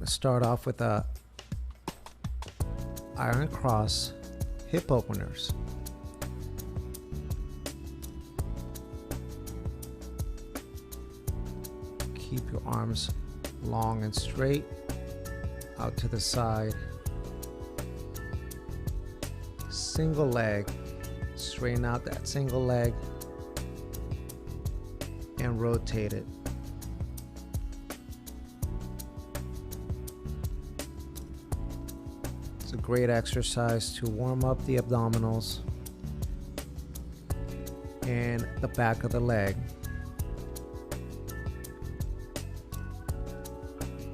Let's start off with a iron cross hip openers. Keep your arms long and straight out to the side. Single leg, straighten out that single leg and rotate it. It's a great exercise to warm up the abdominals and the back of the leg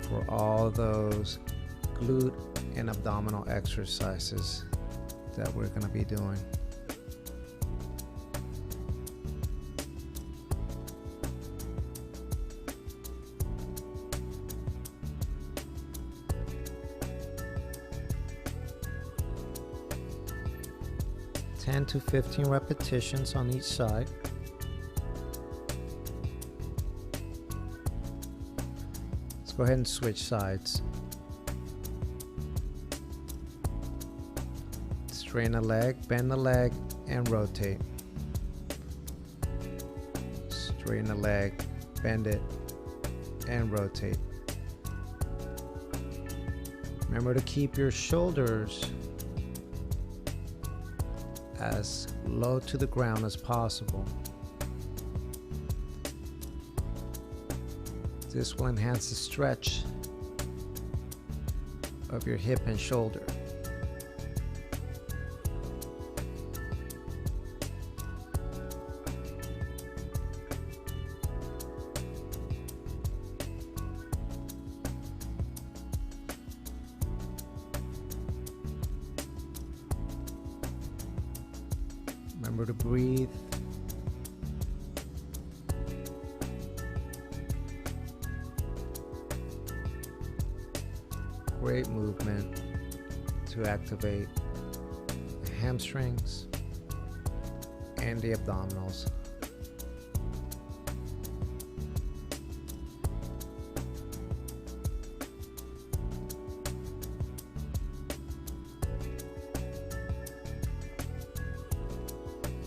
for all those glute and abdominal exercises that we're going to be doing. Ten to 15 repetitions on each side. Let's go ahead and switch sides. Straighten the leg, bend the leg, and rotate. Straighten the leg, bend it, and rotate. Remember to keep your shoulders as low to the ground as possible. This will enhance the stretch of your hip and shoulder. Remember to breathe. Great movement to activate the hamstrings and the abdominals.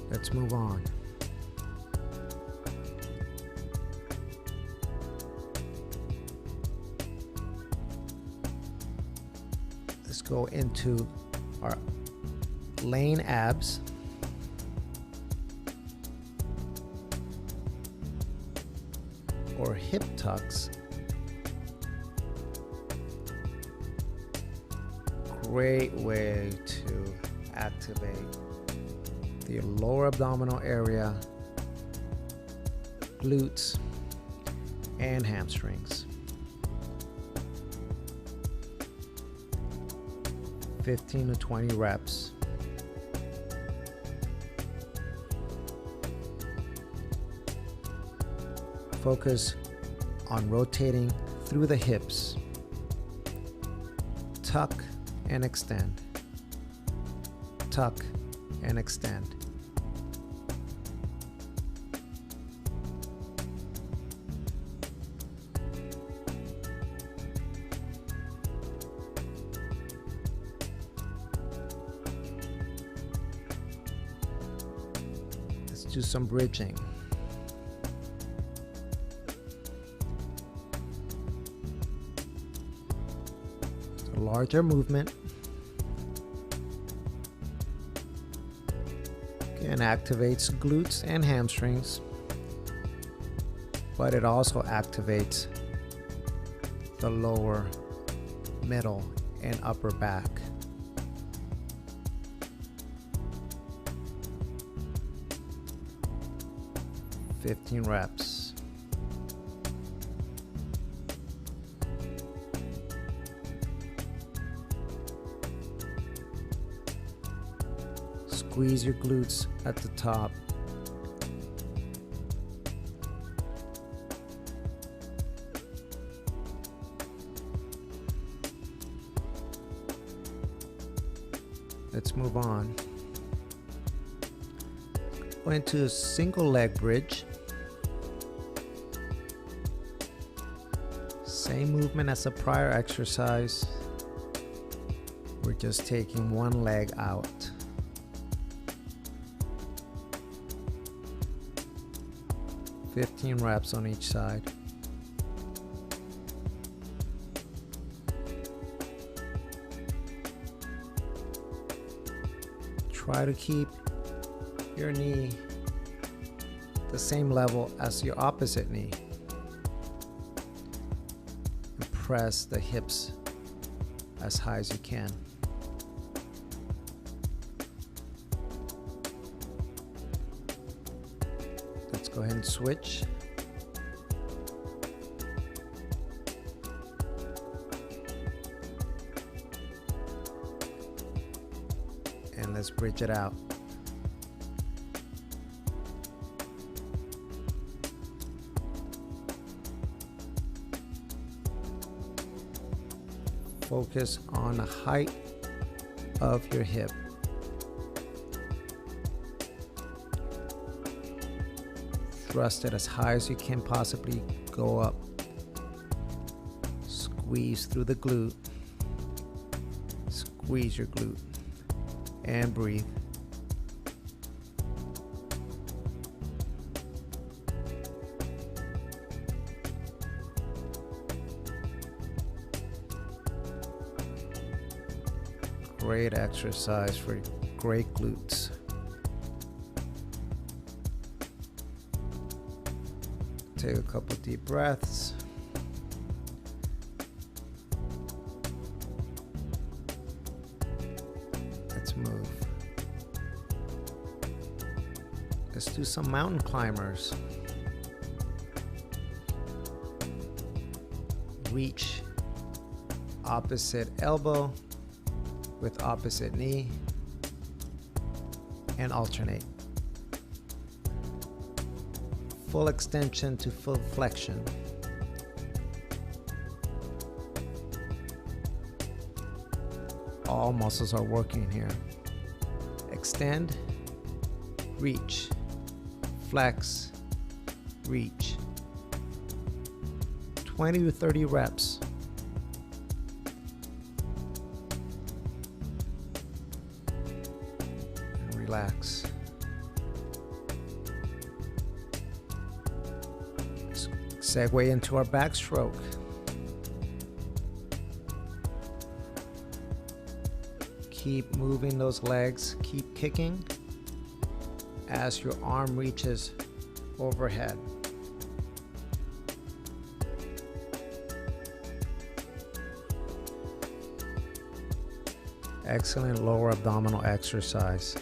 Let's move on. Let's go into our laying abs. Or hip tucks. Great way to activate the lower abdominal area, glutes, and hamstrings. 15 to 20 reps. Focus on rotating through the hips. Tuck and extend. Tuck and extend. Let's do some bridging. It's a larger movement. And activates glutes and hamstrings, but it also activates the lower, middle, and upper back. "15 reps. Squeeze your glutes at the top. Let's move on. Go into a single leg bridge. Same movement as the prior exercise. We're just taking one leg out. "15 reps on each side. Try to keep your knee the same level as your opposite knee. And press the hips as high as you can. Let's go ahead and switch. And let's bridge it out. Focus on the height of your hip. Thrust it as high as you can possibly go up. Squeeze through the glute. Squeeze your glute. And breathe. Great exercise for great glutes. Take a couple deep breaths. Let's move. Let's do some mountain climbers. Reach opposite elbow with opposite knee and alternate. Full extension to full flexion. All muscles are working here. Extend, reach, flex, reach. 20 to 30 reps. And relax. Segue into our backstroke. Keep moving those legs, keep kicking as your arm reaches overhead. Excellent lower abdominal exercise.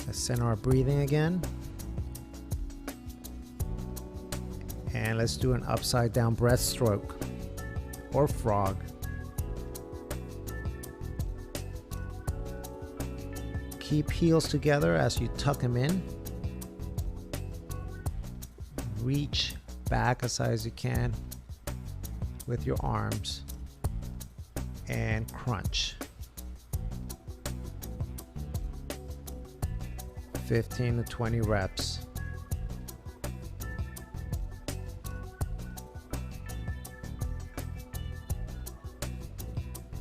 Let's center our breathing again. And let's do an upside down breaststroke or frog. Keep heels together as you tuck them in. Reach back as high as you can with your arms and crunch. 15 to 20 reps.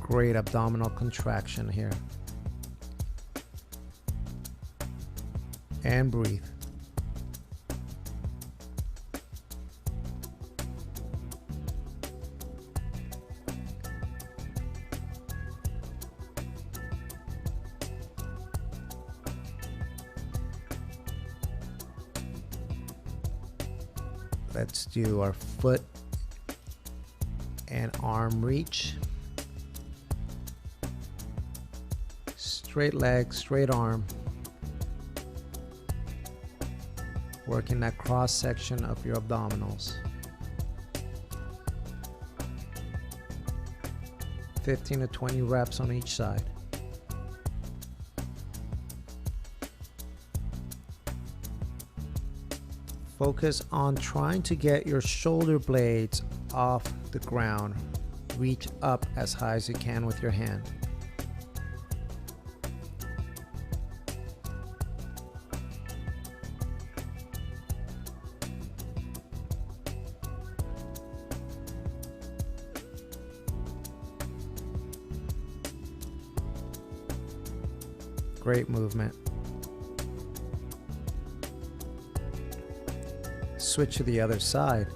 Great abdominal contraction here. And breathe. Let's do our foot and arm reach. Straight leg, straight arm. Working that cross section of your abdominals. 15 to 20 reps on each side. Focus on trying to get your shoulder blades off the ground. Reach up as high as you can with your hand. Great movement. Switch to the other side.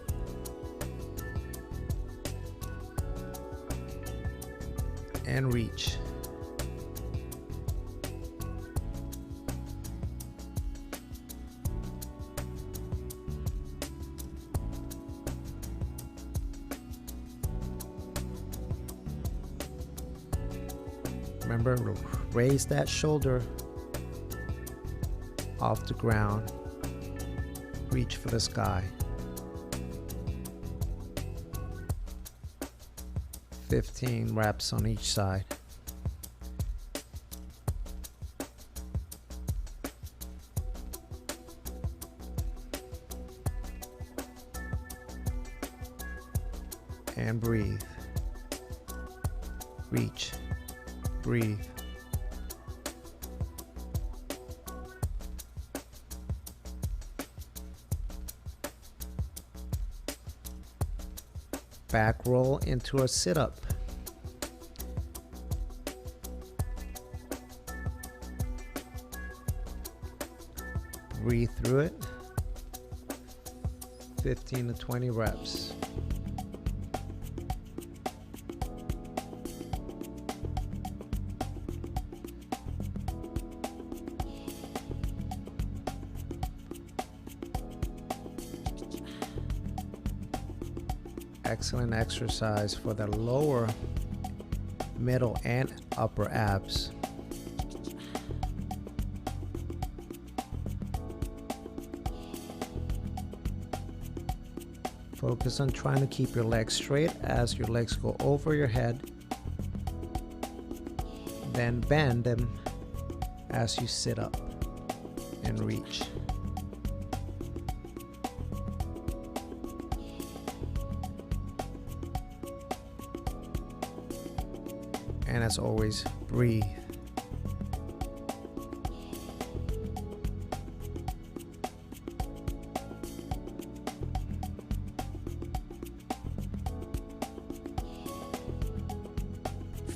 And reach. Remember, raise that shoulder off the ground. Reach for the sky. 15 reps on each side. And breathe. Reach. Breathe. Back roll into a sit-up. Breathe through it. 15 to 20 reps. Excellent exercise for the lower, middle, and upper abs. Focus on trying to keep your legs straight as your legs go over your head. Then bend them as you sit up and reach. And as always, breathe.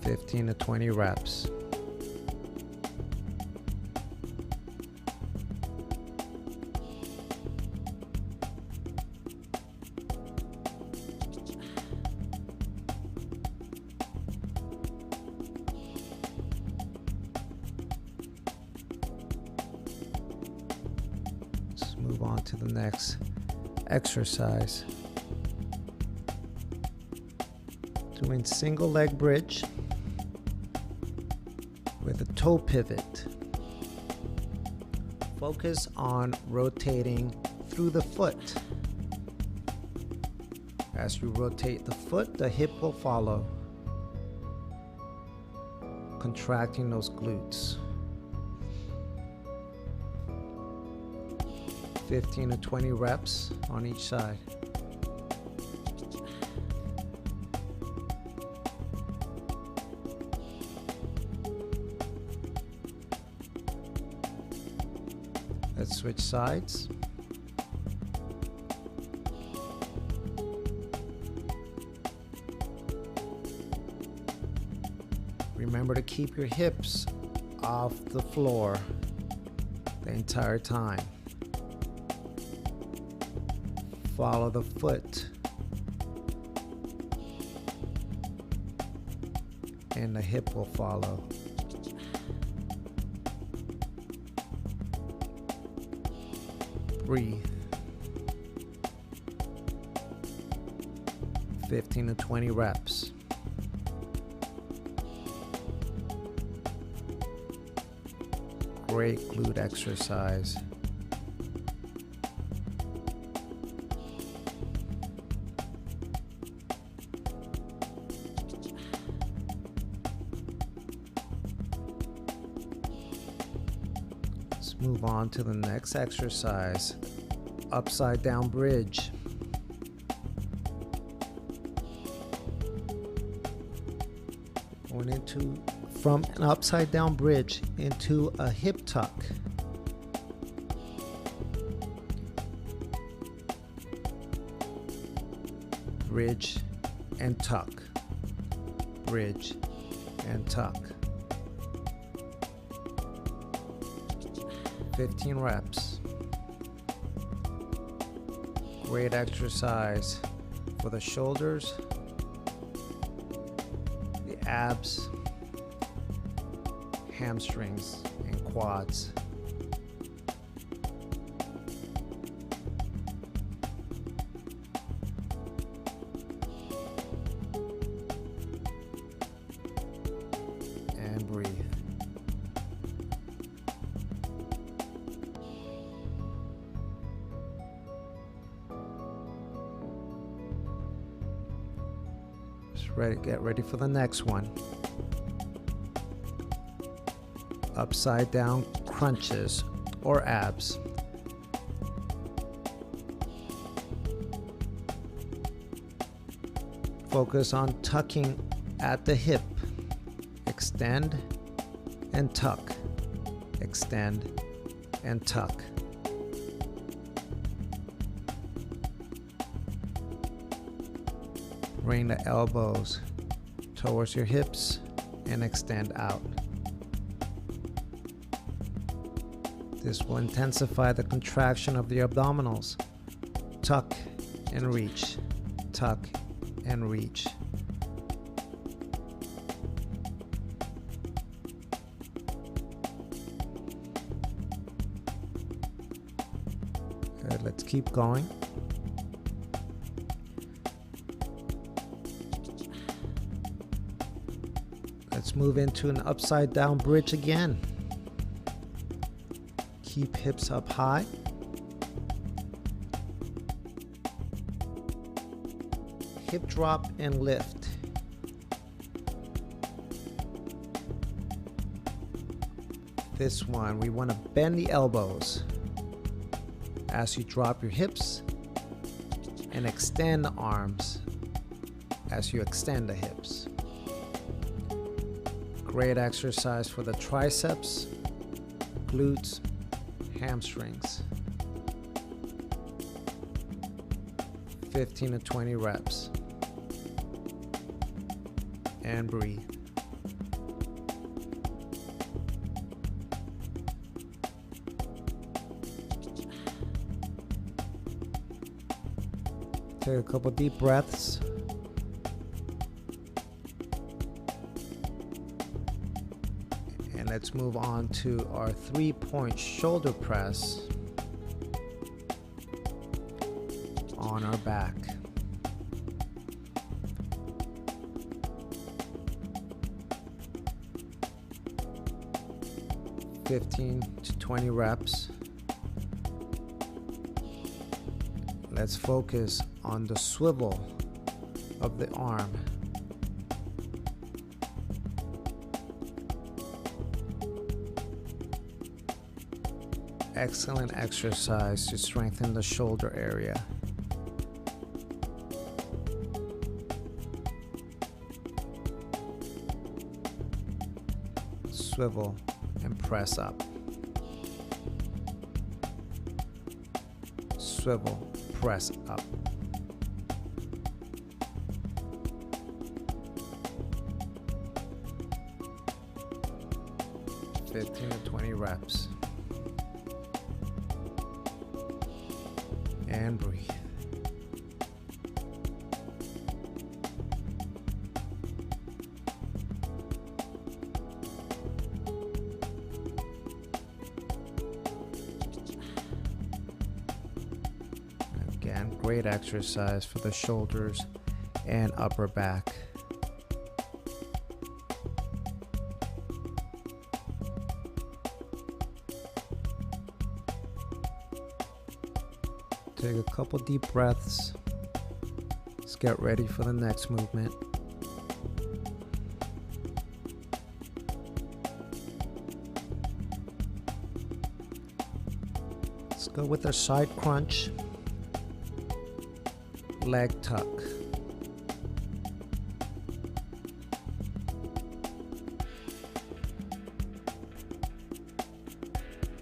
(15 to 20 reps). Move on to the next exercise. Doing single leg bridge with a toe pivot. Focus on rotating through the foot. As you rotate the foot, the hip will follow, contracting those glutes. 15 to 20 reps on each side. Let's switch sides. Remember to keep your hips off the floor the entire time. Follow the foot, and the hip will follow. Breathe. 15 to 20 reps. Great glute exercise. Let's move on to the next exercise. Upside down bridge. Going from an upside down bridge into a hip tuck. Bridge and tuck. Bridge and tuck. 15 reps. Great exercise for the shoulders, the abs, hamstrings, and quads. And breathe. Get ready for the next one. Upside down crunches or abs. Focus on tucking at the hip. Extend and tuck. Extend and tuck. Bring the elbows towards your hips and extend out. This will intensify the contraction of the abdominals. Tuck and reach, tuck and reach. Good, let's keep going. Let's move into an upside down bridge again. Keep hips up high. Hip drop and lift. This one, we want to bend the elbows as you drop your hips and extend the arms as you extend the hips. Great exercise for the triceps, glutes, hamstrings. 15 to 20 reps. And breathe. Take a couple deep breaths. And let's move on to our 3-point shoulder press on our back. (15 to 20 reps). Let's focus on the swivel of the arm. Excellent exercise to strengthen the shoulder area. Swivel and press up. Swivel, press up. (15 to 20 reps). And breathe. Again, great exercise for the shoulders and upper back. Take a couple deep breaths. Let's get ready for the next movement. Let's go with our side crunch, leg tuck.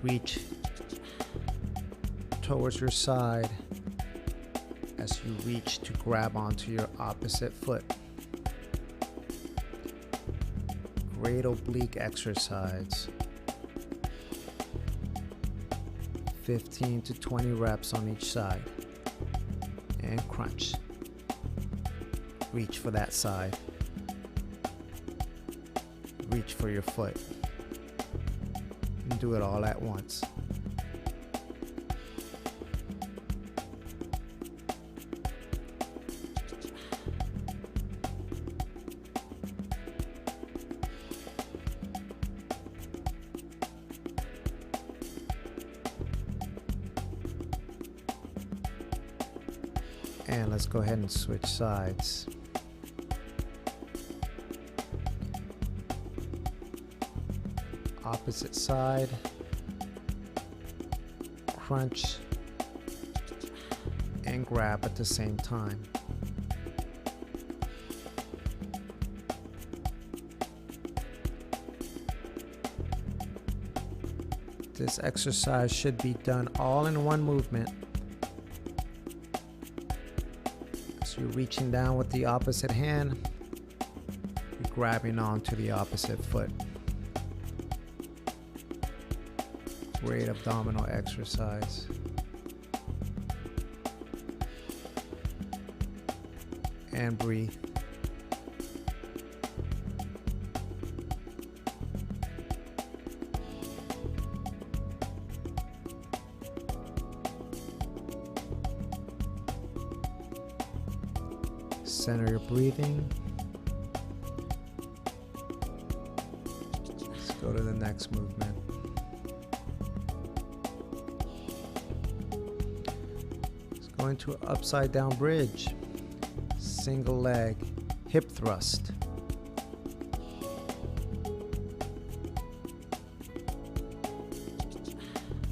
Reach towards your side as you reach to grab onto your opposite foot. Great oblique exercise. 15 to 20 reps on each side. And crunch. Reach for that side. Reach for your foot. And do it all at once. And let's go ahead and switch sides. Opposite side. Crunch and grab at the same time. This exercise should be done all in one movement. So you're reaching down with the opposite hand, you're grabbing onto the opposite foot. Great abdominal exercise. And breathe. Center your breathing. Let's go to the next movement. Let's go into an upside down bridge. Single leg hip thrust.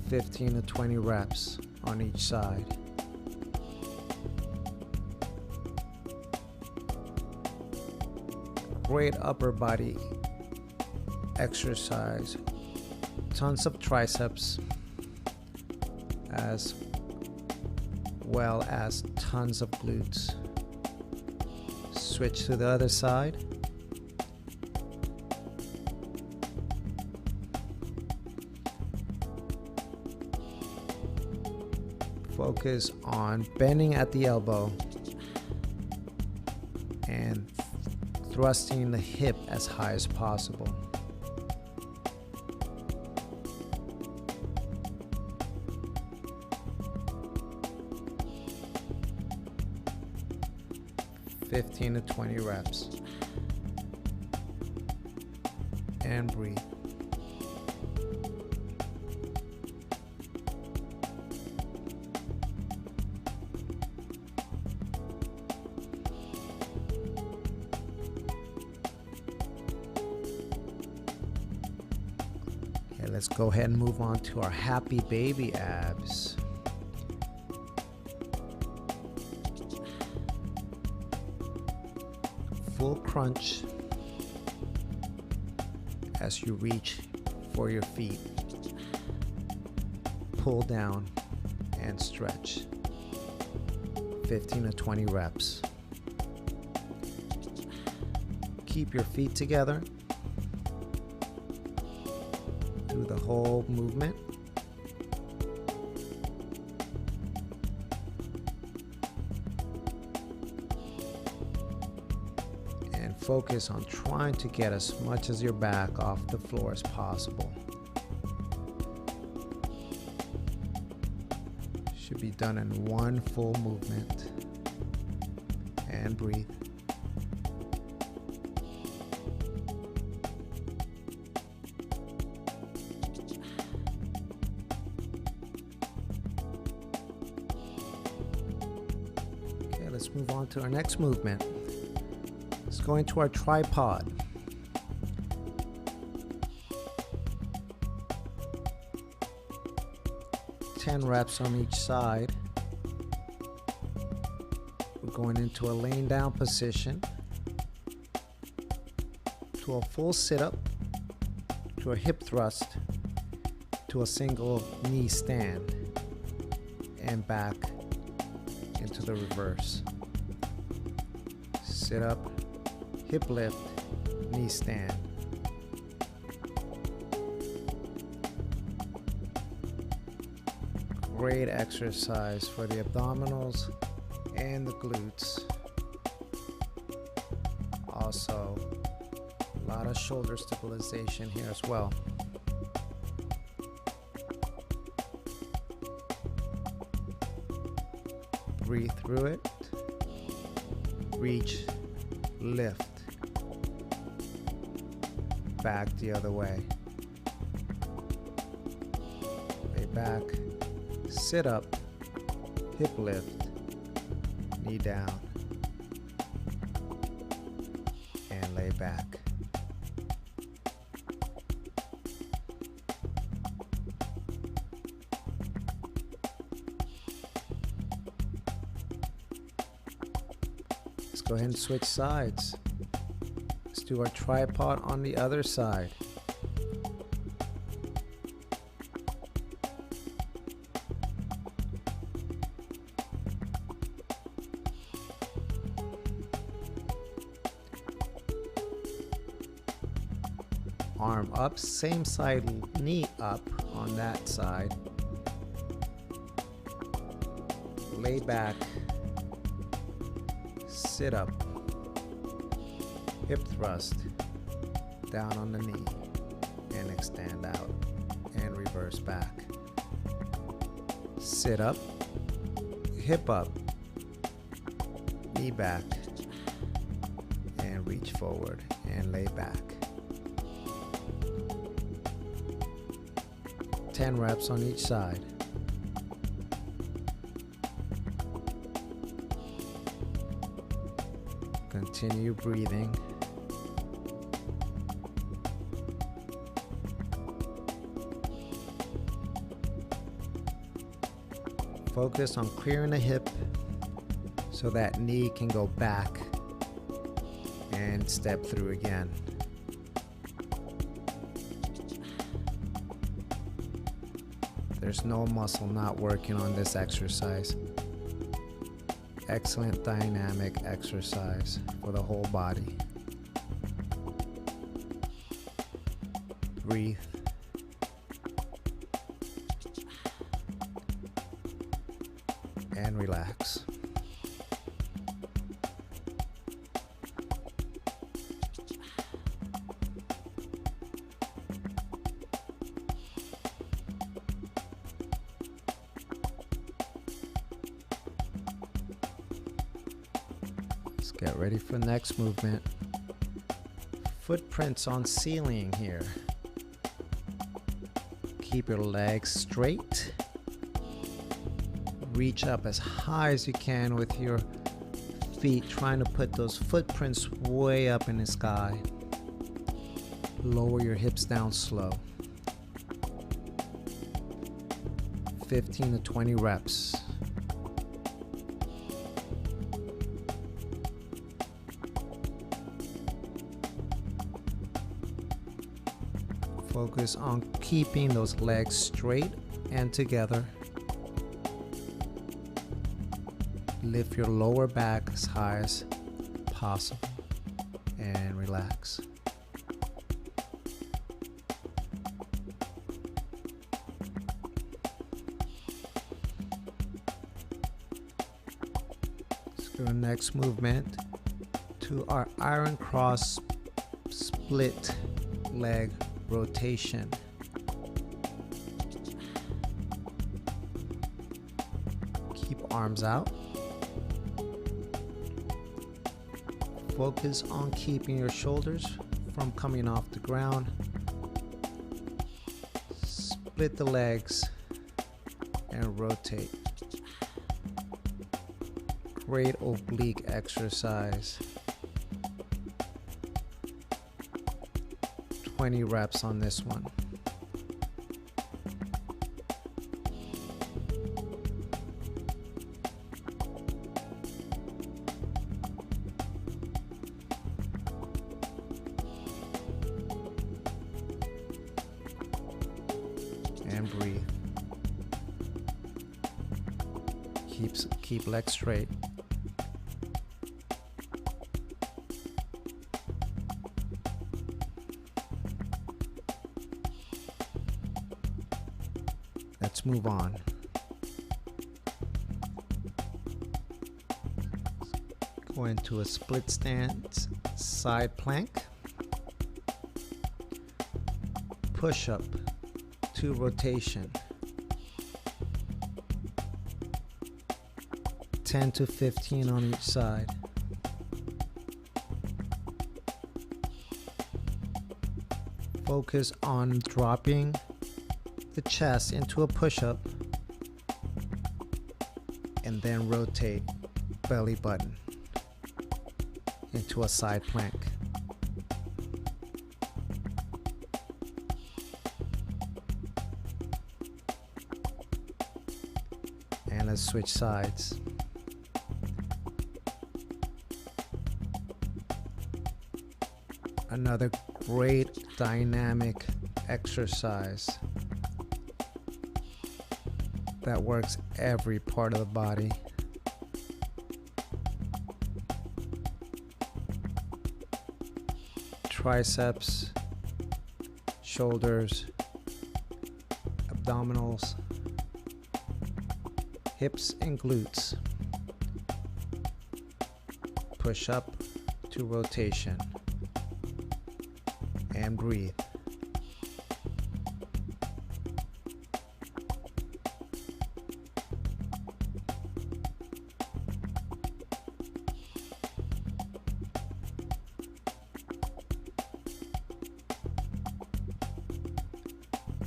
(15 to 20 reps on each side. Great upper body exercise. Tons of triceps as well as tons of glutes. Switch to the other side. Focus on bending at the elbow and thrusting the hip as high as possible. (15 to 20 reps. And breathe. Okay, let's go ahead and move on to our happy baby abs. Full crunch as you reach for your feet. Pull down and stretch. 15 to 20 reps. Keep your feet together. Do the whole movement. Focus on trying to get as much as your back off the floor as possible. Should be done in one full movement. And breathe. Okay, let's move on to our next movement. Let's go into our tripod. (10 reps on each side. We're going into a laying down position, to a full sit-up, to a hip thrust, to a single knee stand, and back into the reverse. Sit up, hip lift, knee stand. Great exercise for the abdominals and the glutes. Also, a lot of shoulder stabilization here as well. Breathe through it. Reach, lift. Back the other way. Lay back. Sit up. Hip lift. Knee down. And lay back. Let's go ahead and switch sides. Let's do our tripod on the other side. Arm up, same side, knee up on that side. Lay back, sit up, hip thrust, down on the knee, and extend out, and reverse back. Sit up, hip up, knee back, and reach forward, and lay back. 10 reps on each side. Continue breathing. Focus on clearing the hip so that knee can go back and step through again. There's no muscle not working on this exercise. Excellent dynamic exercise for the whole body. Breathe. And relax. Get ready for the next movement. Footprints on ceiling here. Keep your legs straight. Reach up as high as you can with your feet, trying to put those footprints way up in the sky. Lower your hips down slow. 15 to 20 reps. Focus on keeping those legs straight and together. Lift your lower back as high as possible and relax. Let's go to the next movement to our iron cross split leg rotation. Keep arms out. Focus on keeping your shoulders from coming off the ground. Split the legs and rotate. Great oblique exercise. 20 reps on this one. And breathe. Keep legs straight. Let's move on. Go into a split stance side plank. Push up to rotation. 10 to 15 on each side. Focus on dropping the chest into a push-up and then rotate belly button into a side plank. And let's switch sides. Another great dynamic exercise that works every part of the body. Triceps, shoulders, abdominals, hips and glutes. Push up to rotation and breathe.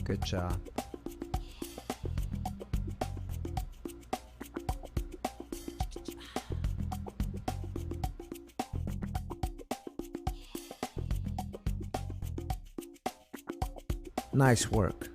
Good job. Nice work.